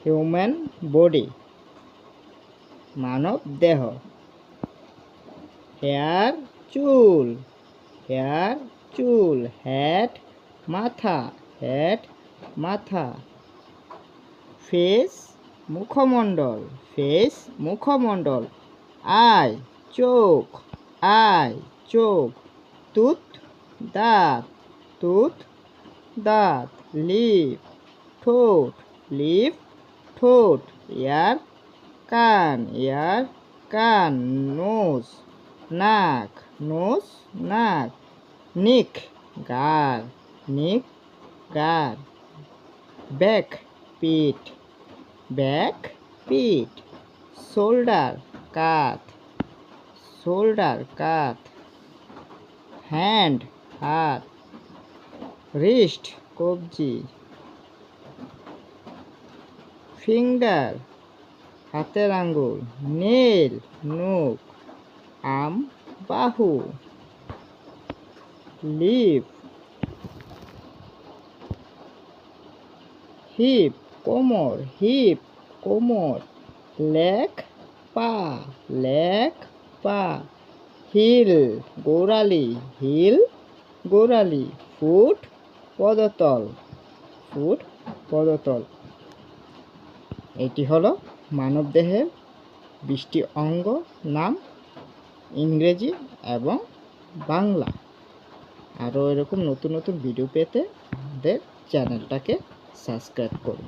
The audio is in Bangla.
হিউম্যান বডি মানব দেহ। হেয়ার চুল, হেয়ার চুল। হেড মাথা, হেড মাথা। ফেস মুখমণ্ডল, ফেস মুখমণ্ডল। আই চোখ, আই চোখ। টুথ দাঁত, টুথ দাঁত। লিপ ঠোঁট, লিপ ঠোঁট। ইয়ার কান, ইয়ার কান। নোজ নাক, নোজ নাক। নিক গাল, নিক গাল। ব্যাক পিঠ, ব্যাক পিঠ। শোল্ডার কাঁধ, শোল্ডার কাঁধ। হ্যান্ড হাত। রিস্ট কবজি। ফিঙ্গার হাতের আঙ্গুল। নেল নখ। আম বাহু। লিপ হিপ কোমর, হিপ কোমর। লেগ পা, লেগ পা। হিল গোড়ালি, হিল গোড়ালি। ফুট পদতল, ফুট পদতল। এটি হলো মানবদেহের 20টি অঙ্গ নাম, ইংরেজি এবং বাংলা। আরও এরকম নতুন নতুন ভিডিও পেতে আমাদের চ্যানেলটাকে সাবস্ক্রাইব করুন।